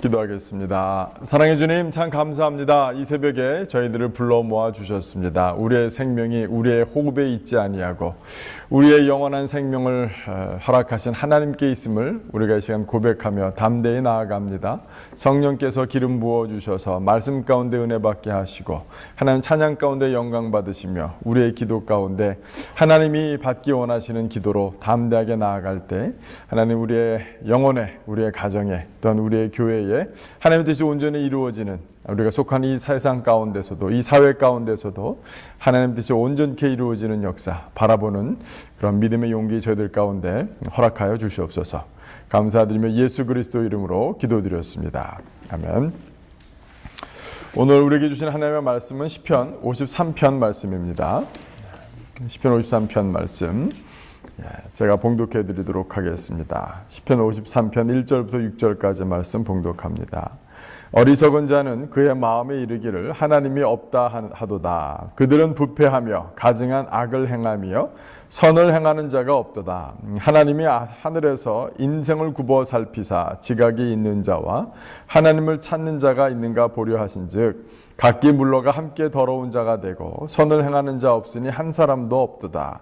기도하겠습니다. 사랑해 주님, 참 감사합니다. 이 새벽에 저희들을 불러 모아 주셨습니다. 우리의 생명이 우리의 호흡에 있지 아니하고 우리의 영원한 생명을 허락하신 하나님께 있음을 우리가 이 시간 고백하며 담대히 나아갑니다. 성령께서 기름 부어 주셔서 말씀 가운데 은혜 받게 하시고 하나님 찬양 가운데 영광 받으시며 우리의 기도 가운데 하나님이 받기 원하시는 기도로 담대하게 나아갈 때 하나님 우리의 영혼에, 우리의 가정에, 또한 우리의 교회에 하나님의 뜻이 온전히 이루어지는, 우리가 속한 이 세상 가운데서도, 이 사회 가운데서도 하나님의 뜻이 온전케 이루어지는 역사 바라보는 그런 믿음의 용기 저희들 가운데 허락하여 주시옵소서. 감사드리며 예수 그리스도 이름으로 기도드렸습니다. 아멘. 오늘 우리에게 주신 하나님의 말씀은 시편 53편 말씀입니다. 시편 53편 말씀 제가 봉독해 드리도록 하겠습니다. 시편 53편 1절부터 6절까지 말씀 봉독합니다. 어리석은 자는 그의 마음에 이르기를 하나님이 없다 하도다. 그들은 부패하며 가증한 악을 행하며 선을 행하는 자가 없도다. 하나님이 하늘에서 인생을 굽어 살피사 지각이 있는 자와 하나님을 찾는 자가 있는가 보려 하신즉 각기 물러가 함께 더러운 자가 되고 선을 행하는 자 없으니 한 사람도 없도다.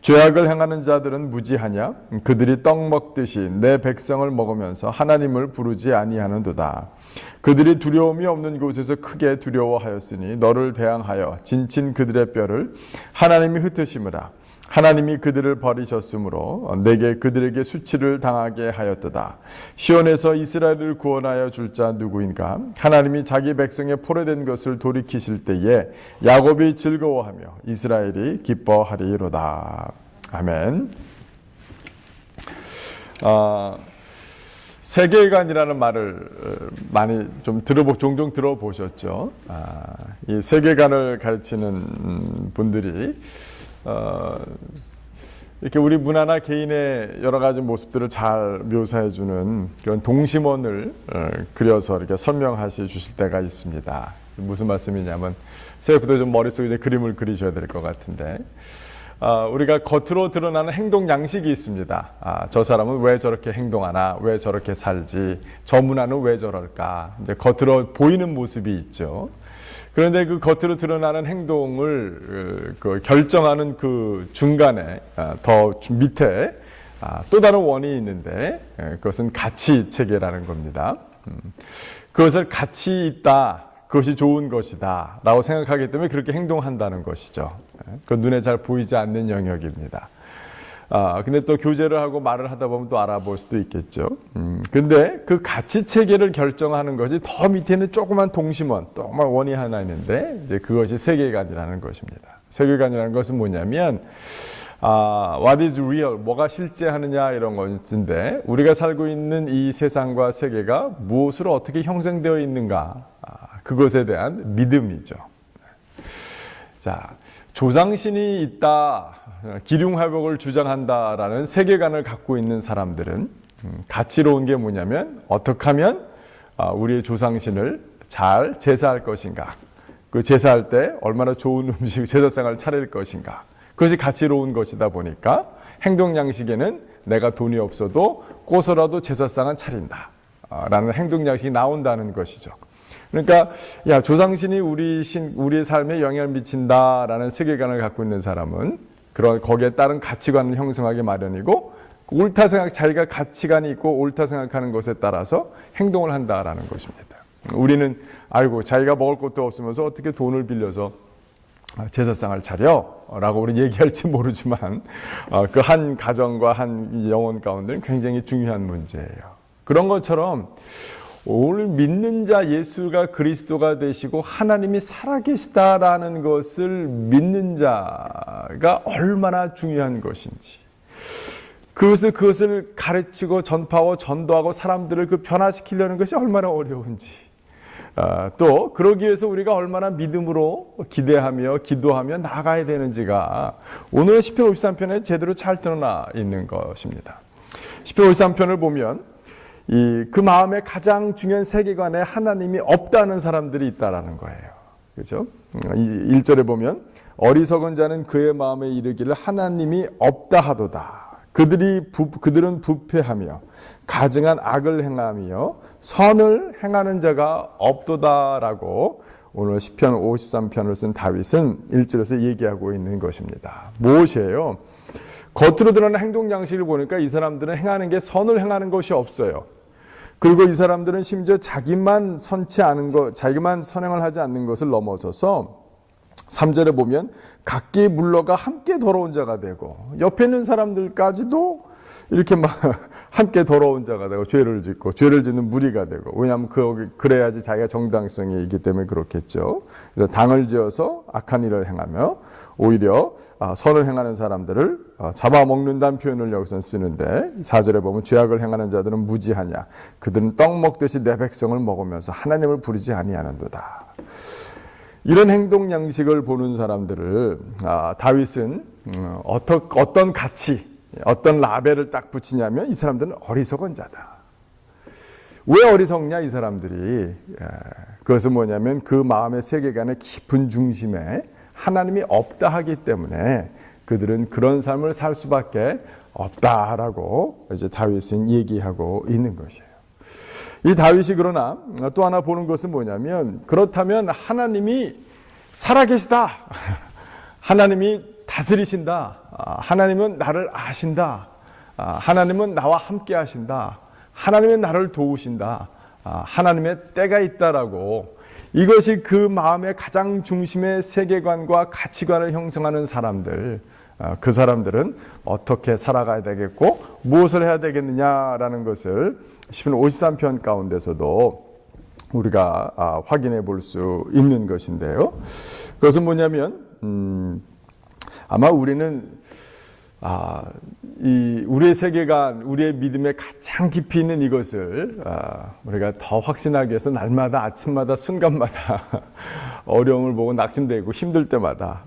죄악을 행하는 자들은 무지하냐? 그들이 떡 먹듯이 내 백성을 먹으면서 하나님을 부르지 아니하는도다. 그들이 두려움이 없는 곳에서 크게 두려워하였으니 너를 대항하여 진친 그들의 뼈를 하나님이 흩으심으라. 하나님이 그들을 버리셨으므로 내게 그들에게 수치를 당하게 하였도다. 시온에서 이스라엘을 구원하여 줄 자 누구인가? 하나님이 자기 백성의 포로된 것을 돌이키실 때에 야곱이 즐거워하며 이스라엘이 기뻐하리로다. 아멘. 세계관이라는 말을 많이 좀 종종 들어보셨죠? 이 세계관을 가르치는 분들이 이렇게 우리 문화나 개인의 여러 가지 모습들을 잘 묘사해주는 그런 동심원을 그려서 이렇게 설명하시 주실 때가 있습니다. 무슨 말씀이냐면, 생각보다 좀 머릿속에 이제 그림을 그리셔야 될 것 같은데, 우리가 겉으로 드러나는 행동 양식이 있습니다. 저 사람은 왜 저렇게 행동하나, 왜 저렇게 살지, 저 문화는 왜 저럴까, 이제 겉으로 보이는 모습이 있죠. 그런데 그 겉으로 드러나는 행동을 결정하는 그 중간에, 더 밑에 또 다른 원이 있는데 그것은 가치 체계라는 겁니다. 그것을 가치 있다, 그것이 좋은 것이다 라고 생각하기 때문에 그렇게 행동한다는 것이죠. 그 눈에 잘 보이지 않는 영역입니다. 근데 또 교제를 하고 말을 하다 보면 또 알아볼 수도 있겠죠. 근데 그 가치 체계를 결정하는 것이 더 밑에 있는 조그만 동심원, 조그만 원이 하나 있는데, 이제 그것이 세계관이라는 것입니다. 세계관이라는 것은 뭐냐면, what is real, 뭐가 실제 하느냐 이런 것인데, 우리가 살고 있는 이 세상과 세계가 무엇으로 어떻게 형성되어 있는가, 그것에 대한 믿음이죠. 자, 조상신이 있다, 기륭회복을 주장한다라는 세계관을 갖고 있는 사람들은 가치로운 게 뭐냐면, 어떻게 하면 우리의 조상신을 잘 제사할 것인가, 그 제사할 때 얼마나 좋은 음식, 제사상을 차릴 것인가, 그것이 가치로운 것이다 보니까 행동 양식에는 내가 돈이 없어도 꼬서라도 제사상은 차린다 라는 행동 양식이 나온다는 것이죠. 그러니까 조상신이 우리의 삶에 영향을 미친다라는 세계관을 갖고 있는 사람은 거기에 따른 가치관을 형성하기 마련이고, 옳다 생각, 자기가 가치관이 있고 옳다 생각하는 것에 따라서 행동을 한다라는 것입니다. 우리는 자기가 먹을 것도 없으면서 어떻게 돈을 빌려서 제사상을 차려? 라고 우리 얘기할지 모르지만 그 한 가정과 한 영혼 가운데는 굉장히 중요한 문제예요. 그런 것처럼 오늘 믿는 자 예수가 그리스도가 되시고 하나님이 살아계시다라는 것을 믿는 자가 얼마나 중요한 것인지, 그것을 가르치고 전파하고 전도하고 사람들을 변화시키려는 것이 얼마나 어려운지, 또 그러기 위해서 우리가 얼마나 믿음으로 기대하며 기도하며 나아가야 되는지가 오늘 시편 53편에 제대로 잘 드러나 있는 것입니다. 시편 53편을 보면 그 마음의 가장 중요한 세계관에 하나님이 없다는 사람들이 있다라는 거예요. 그렇죠? 1절에 보면 어리석은 자는 그의 마음에 이르기를 하나님이 없다 하도다. 그들은 부패하며 가증한 악을 행하며 선을 행하는 자가 없도다라고 오늘 시편 53편을 쓴 다윗은 1절에서 얘기하고 있는 것입니다. 무엇이에요? 겉으로 드러나는 행동 양식을 보니까 이 사람들은 행하는 게 선을 행하는 것이 없어요. 그리고 이 사람들은 심지어 자기만 선치 않은 것, 자기만 선행을 하지 않는 것을 넘어서서 3절에 보면 각기 물러가 함께 더러운 자가 되고 옆에 있는 사람들까지도 이렇게 막 함께 더러운 자가 되고 죄를 짓고 죄를 짓는 무리가 되고, 왜냐하면 그래야지 자기가 정당성이 있기 때문에 그렇겠죠. 그래서 당을 지어서 악한 일을 행하며 오히려 선을 행하는 사람들을 잡아먹는다는 표현을 여기서 쓰는데 4절에 보면 죄악을 행하는 자들은 무지하냐, 그들은 떡 먹듯이 내 백성을 먹으면서 하나님을 부르지 아니하는도다. 이런 행동 양식을 보는 사람들을 다윗은 어떤 가치, 어떤 라벨을 딱 붙이냐면 이 사람들은 어리석은 자다. 왜 어리석냐 이 사람들이? 그것은 뭐냐면 그 마음의 세계관의 깊은 중심에 하나님이 없다 하기 때문에 그들은 그런 삶을 살 수밖에 없다라고 이제 다윗은 얘기하고 있는 것이에요. 이 다윗이 그러나 또 하나 보는 것은 뭐냐면, 그렇다면 하나님이 살아계시다. 하나님이 다스리신다. 하나님은 나를 아신다. 하나님은 나와 함께 하신다. 하나님은 나를 도우신다. 하나님의 때가 있다라고, 이것이 그 마음의 가장 중심의 세계관과 가치관을 형성하는 사람들, 그 사람들은 어떻게 살아가야 되겠고 무엇을 해야 되겠느냐라는 것을 시편 53편 가운데서도 우리가 확인해 볼 수 있는 것인데요. 그것은 뭐냐면 아마 우리는 우리의 세계관, 우리의 믿음에 가장 깊이 있는 이것을 우리가 더 확신하기 위해서 날마다 아침마다 순간마다 어려움을 보고 낙심되고 힘들 때마다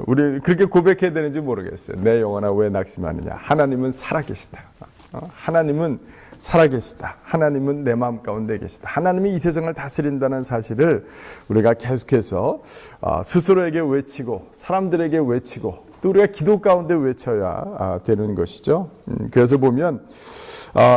우리 그렇게 고백해야 되는지 모르겠어요. 내 영혼아 왜 낙심하느냐? 하나님은 살아계시다. 하나님은 살아계시다. 하나님은 내 마음 가운데 계시다. 하나님이 이 세상을 다스린다는 사실을 우리가 계속해서 스스로에게 외치고 사람들에게 외치고 또 우리가 기도 가운데 외쳐야 되는 것이죠. 그래서 보면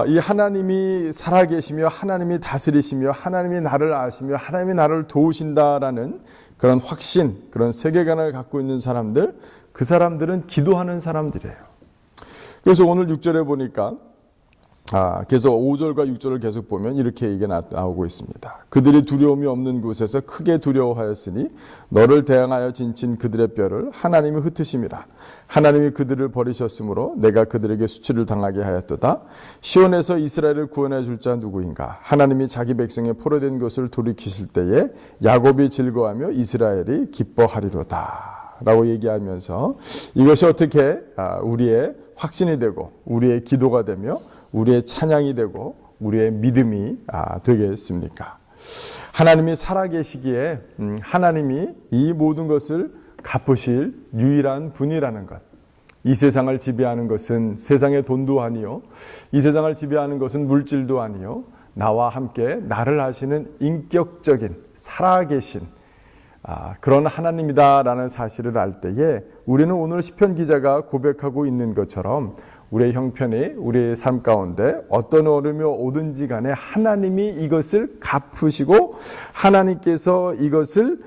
이 하나님이 살아계시며 하나님이 다스리시며 하나님이 나를 아시며 하나님이 나를 도우신다라는 그런 확신, 그런 세계관을 갖고 있는 사람들, 그 사람들은 기도하는 사람들이에요. 그래서 오늘 6절에 보니까 계속 5절과 6절을 계속 보면 이렇게 얘기가 나오고 있습니다. 그들이 두려움이 없는 곳에서 크게 두려워하였으니 너를 대항하여 진친 그들의 뼈를 하나님이 흩으심이라. 하나님이 그들을 버리셨으므로 내가 그들에게 수치를 당하게 하였도다. 시온에서 이스라엘을 구원해 줄 자 누구인가? 하나님이 자기 백성의 포로된 것을 돌이키실 때에 야곱이 즐거워하며 이스라엘이 기뻐하리로다 라고 얘기하면서 이것이 어떻게 우리의 확신이 되고 우리의 기도가 되며 우리의 찬양이 되고 우리의 믿음이 되겠습니까? 하나님이 살아계시기에 하나님이 이 모든 것을 갚으실 유일한 분이라는 것. 이 세상을 지배하는 것은 세상의 돈도 아니요, 이 세상을 지배하는 것은 물질도 아니요, 나와 함께 나를 아시는 인격적인 살아계신 그런 하나님이다라는 사실을 알 때에 우리는 오늘 시편 기자가 고백하고 있는 것처럼 우리의 형편이 우리의 삶 가운데 어떤 어려움이 오든지 간에 하나님이 이것을 갚으시고 하나님께서 이것을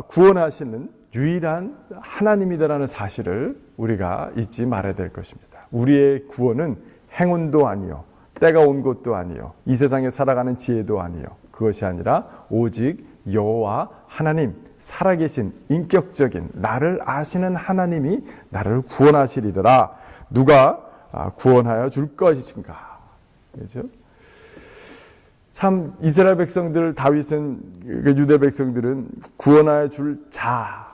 구원하시는 유일한 하나님이다라는 사실을 우리가 잊지 말아야 될 것입니다. 우리의 구원은 행운도 아니요, 때가 온 것도 아니요, 이 세상에 살아가는 지혜도 아니요, 그것이 아니라 오직 여호와 하나님, 살아계신 인격적인 나를 아시는 하나님이 나를 구원하시리라. 누가 구원하여 줄 것인가? 그렇죠? 참 이스라엘 백성들, 다윗은, 유대 백성들은 구원하여 줄 자,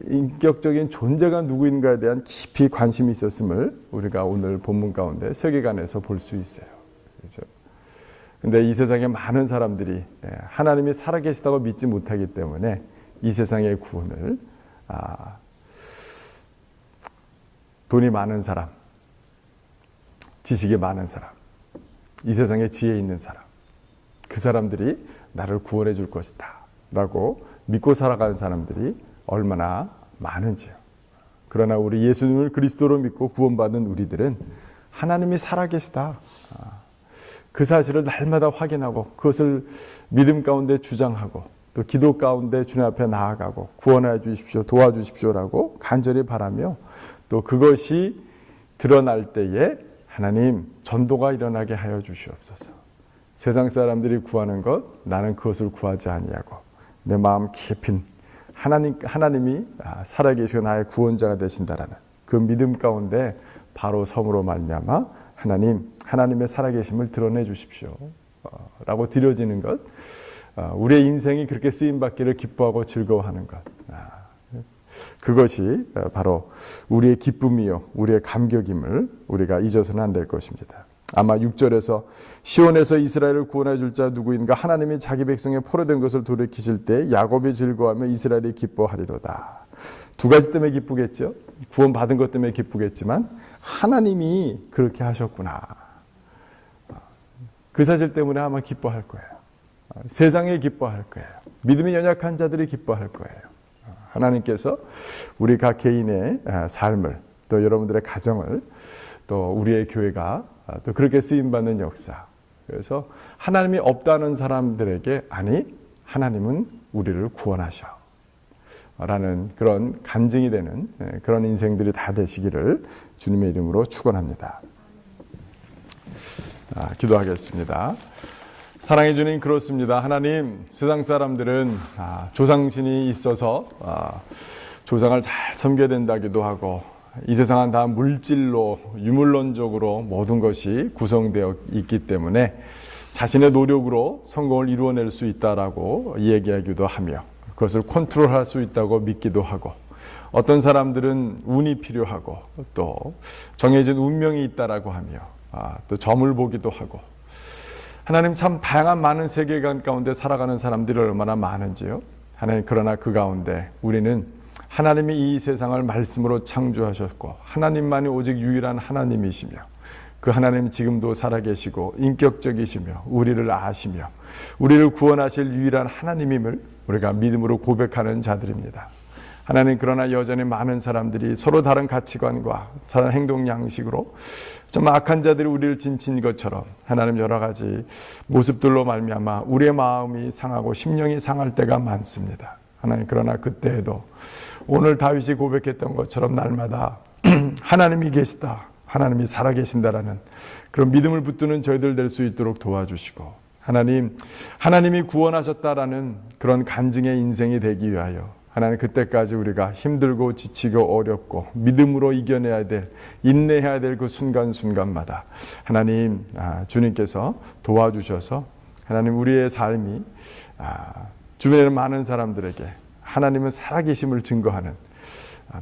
인격적인 존재가 누구인가에 대한 깊이 관심이 있었음을 우리가 오늘 본문 가운데 세계관에서 볼 수 있어요. 그렇죠? 근데 이 세상에 많은 사람들이 하나님이 살아계시다고 믿지 못하기 때문에 이 세상의 구원을 돈이 많은 사람, 지식이 많은 사람, 이 세상에 지혜 있는 사람, 그 사람들이 나를 구원해 줄 것이다 라고 믿고 살아가는 사람들이 얼마나 많은지요. 그러나 우리 예수님을 그리스도로 믿고 구원받은 우리들은 하나님이 살아계시다, 그 사실을 날마다 확인하고 그것을 믿음 가운데 주장하고 또 기도 가운데 주님 앞에 나아가고 구원해 주십시오, 도와주십시오라고 간절히 바라며 또 그것이 드러날 때에 하나님 전도가 일어나게 하여 주시옵소서. 세상 사람들이 구하는 것 나는 그것을 구하지 아니하고 내 마음 깊은 하나님이 살아계시고 나의 구원자가 되신다라는 그 믿음 가운데 바로 섬으로 말미암아 하나님의 살아계심을 드러내 주십시오 라고 드려지는 것, 우리의 인생이 그렇게 쓰임받기를 기뻐하고 즐거워하는 것, 그것이 바로 우리의 기쁨이요 우리의 감격임을 우리가 잊어서는 안 될 것입니다. 아마 6절에서 시온에서 이스라엘을 구원해 줄 자 누구인가, 하나님이 자기 백성의 포로된 것을 돌이키실 때 야곱이 즐거워하며 이스라엘이 기뻐하리로다. 두 가지 때문에 기쁘겠죠. 구원받은 것 때문에 기쁘겠지만 하나님이 그렇게 하셨구나, 그 사실 때문에 아마 기뻐할 거예요. 세상에 기뻐할 거예요. 믿음이 연약한 자들이 기뻐할 거예요. 하나님께서 우리 각 개인의 삶을 또 여러분들의 가정을 또 우리의 교회가 또 그렇게 쓰임받는 역사, 그래서 하나님이 없다는 사람들에게 아니 하나님은 우리를 구원하셔 라는 그런 간증이 되는 그런 인생들이 다 되시기를 주님의 이름으로 축원합니다. 기도하겠습니다. 사랑해 주님, 그렇습니다. 하나님, 세상 사람들은 조상신이 있어서 조상을 잘 섬겨야 된다기도 하고 이 세상은 다 물질로 유물론적으로 모든 것이 구성되어 있기 때문에 자신의 노력으로 성공을 이루어낼 수 있다라고 얘기하기도 하며 그것을 컨트롤할 수 있다고 믿기도 하고, 어떤 사람들은 운이 필요하고 또 정해진 운명이 있다라고 하며 또 점을 보기도 하고, 하나님 참 다양한 많은 세계관 가운데 살아가는 사람들이 얼마나 많은지요. 하나님, 그러나 그 가운데 우리는 하나님이 이 세상을 말씀으로 창조하셨고 하나님만이 오직 유일한 하나님이시며 그 하나님 지금도 살아계시고 인격적이시며 우리를 아시며 우리를 구원하실 유일한 하나님임을 우리가 믿음으로 고백하는 자들입니다. 하나님, 그러나 여전히 많은 사람들이 서로 다른 가치관과 다른 행동 양식으로 좀 악한 자들이 우리를 진친 것처럼 하나님 여러 가지 모습들로 말미암아 우리의 마음이 상하고 심령이 상할 때가 많습니다. 하나님, 그러나 그때에도 오늘 다윗이 고백했던 것처럼 날마다 하나님이 계시다, 하나님이 살아계신다라는 그런 믿음을 붙드는 저희들 될 수 있도록 도와주시고, 하나님이 구원하셨다라는 그런 간증의 인생이 되기 위하여 하나님, 그때까지 우리가 힘들고 지치고 어렵고 믿음으로 이겨내야 될, 인내해야 될 그 순간순간마다 하나님, 주님께서 도와주셔서 하나님 우리의 삶이 주변에 많은 사람들에게 하나님은 살아계심을 증거하는,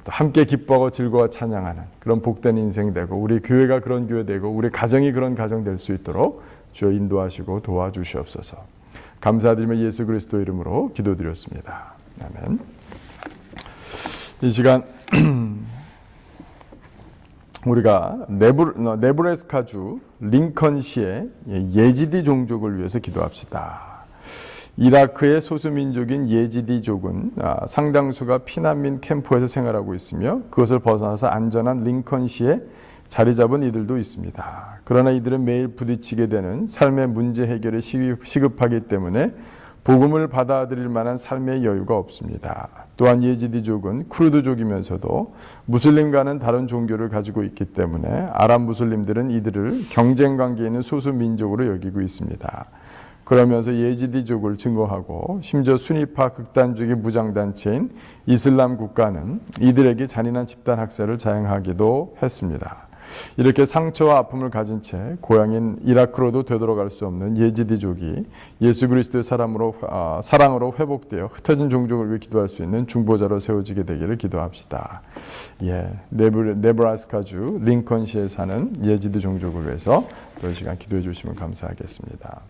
또 함께 기뻐하고 즐거워 찬양하는 그런 복된 인생 되고, 우리 교회가 그런 교회 되고 우리 가정이 그런 가정 될 수 있도록 주여 인도하시고 도와주시옵소서. 감사드리며 예수 그리스도 이름으로 기도드렸습니다. 아멘. 이 시간 우리가 네브래스카주 링컨시의 예지디 종족을 위해서 기도합시다. 이라크의 소수민족인 예지디족은 상당수가 피난민 캠프에서 생활하고 있으며 그것을 벗어나서 안전한 링컨시에 자리 잡은 이들도 있습니다. 그러나 이들은 매일 부딪히게 되는 삶의 문제 해결이 시급하기 때문에 복음을 받아들일 만한 삶의 여유가 없습니다. 또한 예지디족은 쿠르드족이면서도 무슬림과는 다른 종교를 가지고 있기 때문에 아랍 무슬림들은 이들을 경쟁 관계에 있는 소수 민족으로 여기고 있습니다. 그러면서 예지디족을 증오하고 심지어 순위파 극단주의 무장단체인 이슬람 국가는 이들에게 잔인한 집단 학살을 자행하기도 했습니다. 이렇게 상처와 아픔을 가진 채 고향인 이라크로도 되돌아갈 수 없는 예지디족이 예수 그리스도의 사랑으로 회복되어 흩어진 종족을 위해 기도할 수 있는 중보자로 세워지게 되기를 기도합시다. 네브라스카주 링컨시에 사는 예지디 종족을 위해서 또 이 시간 기도해 주시면 감사하겠습니다.